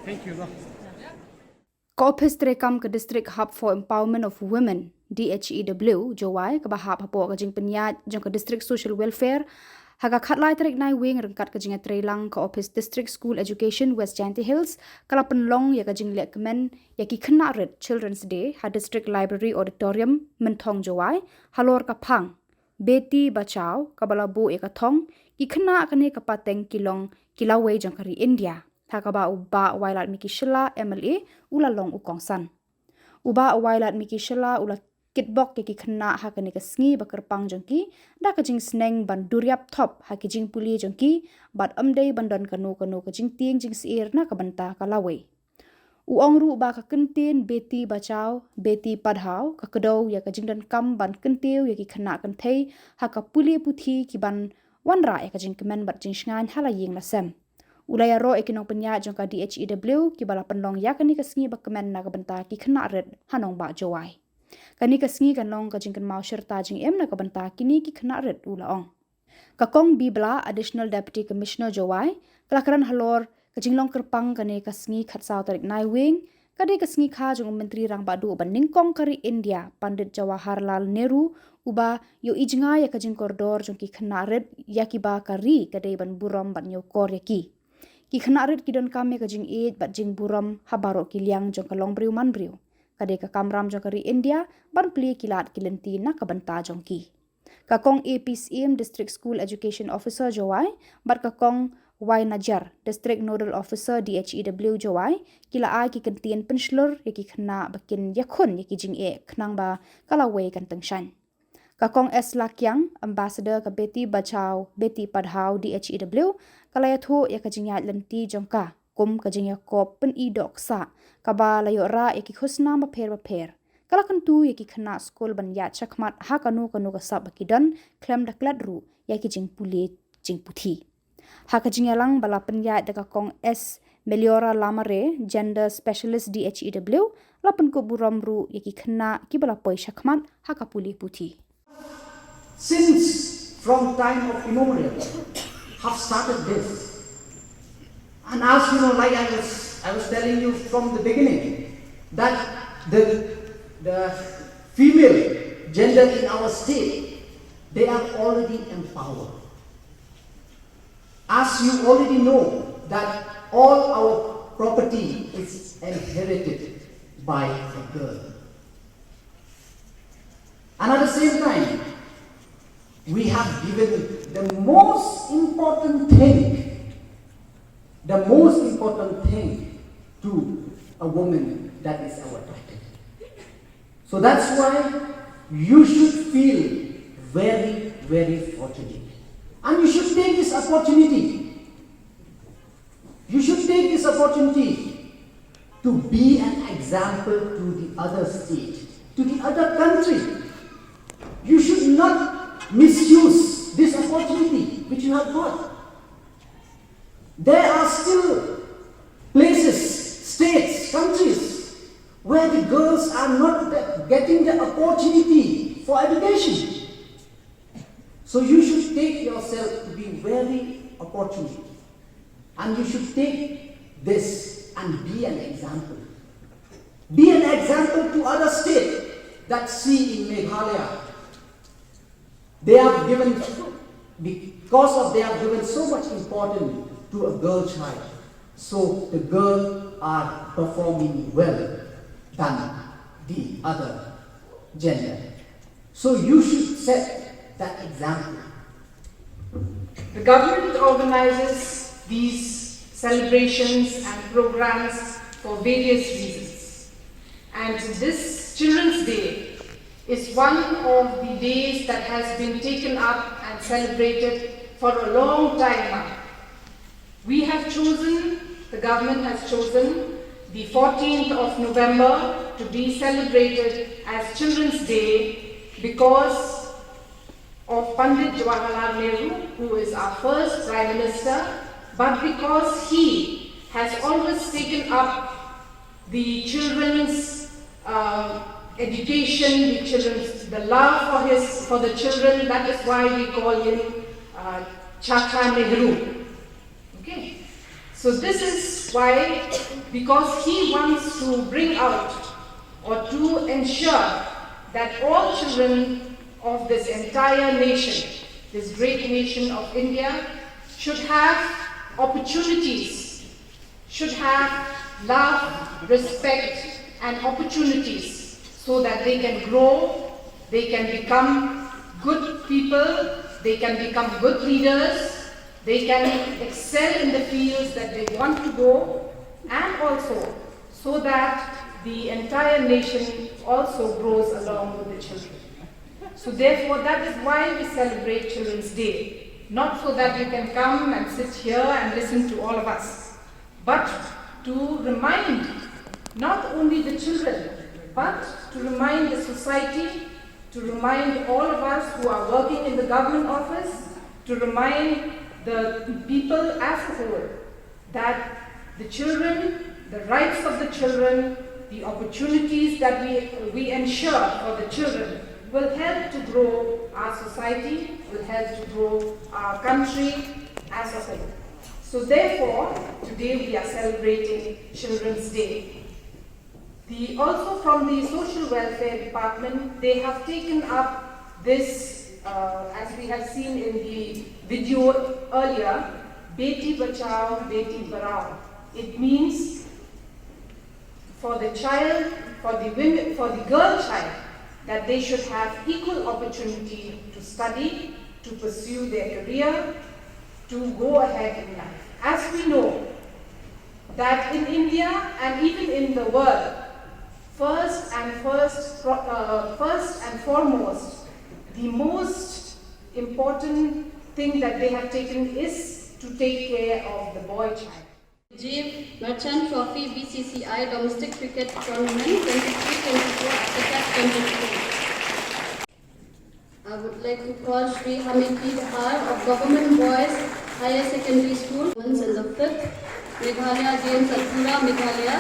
Thank you. Ophis treikam ke District Hub for Empowerment of Women Dhew Jowai ke bahap hapoh ke jingpyniaid jong ke District Social Welfare haga khatlai tarik Naiwieng ryngkat ke jingtreilang ke Ophis District School Education West Jaiñtia Hills kala pynlong ya ke jinglehkmen ya ki Khynnah Rit Children's Day ha District Library Auditorium Mynthong Jowai halor ka phang Beti Bachao ka balabu ya ka thong ki Khynnah kane ka pateng ki lawei jong kari India Bah Wailadmiki Shylla MLA ulalong kongsan. Bah Wailadmiki Shylla ula kitbok ki Khynnah ha kane kasngi bakerpang jongki da ka jing sneng ban duriap top ha ki jing puli jongki bat amdei bandon kanu ka jing tieng jing siir na ka banta ka lawei. Uongru ba ka kentin Beti Bachao Beti Padhao ka kedau ya ka jing dan kam ban kentiu ya ki Khynnah kan thei ha ka Pule Puthi ki ban wanra ya ka jing kemen bat jing shngan halayeng lasem. Ulaya ro ekinong penya jong ka Dhew ki bala penlong ya kani kasngi bakkemen na kabenta ki Khynnah Rit hanong Bah Jowai. Kani kasngi kanong ka jingkan mau serta jing em na kabenta kini ki Khynnah Rit ulaong. Kakong bibla Additional Deputy Commissioner Jowai kelakaran halor ka jinglong kerpang kani kasngi khatsau tarik Naiwieng kadi kasngi kha jong menteri rang badu ban ningkong kari India Pandit Jawaharlal Nehru uba yo ijnga ya ka jing koridor jong ki Khynnah Rit ya ki ba kari kadi ban burom ban yo kor ya ki. Ki Khynnah Rit ki don kame ka jingpyniaid bat jing burom habaro ki liang jong ka longbriu manbriu kade ka kamram jong kari India ban pli kilat ki lenti na ka banta jong ki ka kong APCM District School Education Officer Jowai bat ka kong Y Najar District Nodal Officer Dhew Jowai kila ai ki kentien penslur ya ki Khynnah bakin yakhun ya ki jing'e khnang ba kalawei kan tengshan Kakong S. Lakyang, Ambassador ka Beti Bachao, Beti Padhao Dhew, kalaya thu ya ka jing'at lenti jongka, kum ka jing'ya kop pen idok sa, kaba layo ra ya ki khusna maper. Kalakan tu ya ki Khynnah school ban ya chakmat ha kanu ka sab ki don, klem daklat ru ya ki jing Pule Puthi. Ha ka jing'yalang bala penya da kakong S. Meliora Lamare, Gender Specialist Dhew, la Pynkup Burom ru ya ki Khynnah ki bala poi chakmat ha ka Pule Puthi. Since from time of immemorial have started this. And as you know, like I was telling you from the beginning, that the female gender in our state, they are already empowered. As you already know, that all our property is inherited by a girl. And at the same time, we have given the most important thing to a woman, that is our title. So that's why you should feel very, very fortunate. And you should take this opportunity. You should take this opportunity to be an example to the other state, to the other country. You should not misuse this opportunity which you have got. There are still places, states, countries where the girls are not getting the opportunity for education. So you should take yourself to be very opportunity, and you should take this and be an example. Be an example to other states that see in Meghalaya. They have given, because of they have given so much importance to a girl child. So the girls are performing well than the other gender. So you should set that example. The government organizes these celebrations and programs for various reasons. And this Children's Day is one of the days that has been taken up and celebrated for a long time now. We have chosen, the government has chosen, the 14th of November to be celebrated as Children's Day because of Pandit Jawaharlal Nehru, who is our first Prime Minister, but because he has always taken up the children's education, the love for the children. That is why we call him Chaka Nehru. Okay. So this is why, because he wants to bring out or to ensure that all children of this entire nation, this great nation of India, should have opportunities, should have love, respect, and opportunities so that they can grow, they can become good people, they can become good leaders, they can excel in the fields that they want to go, and also so that the entire nation also grows along with the children. So therefore, that is why we celebrate Children's Day. Not so that you can come and sit here and listen to all of us, but to remind not only the children, but to remind the society, to remind all of us who are working in the government office, to remind the people as a whole that the children, the rights of the children, the opportunities that we ensure for the children will help to grow our society, will help to grow our country as a whole. So therefore, today we are celebrating Children's Day. Also from the Social Welfare Department, they have taken up this, as we have seen in the video earlier, Beti Bachao, Beti Burom. It means for the child, for the women, for the girl child, that they should have equal opportunity to study, to pursue their career, to go ahead in life. As we know that in India and even in the world, first and foremost, the most important thing that they have taken is to take care of the boy child. Merchant Trophy BCCI Domestic Cricket Tournament 23-24 Africa 2022. I would like to call Shri Hamid Bihar of Government Boys Higher Secondary School, and the 5th Meghalaya Games Satura, Meghalaya.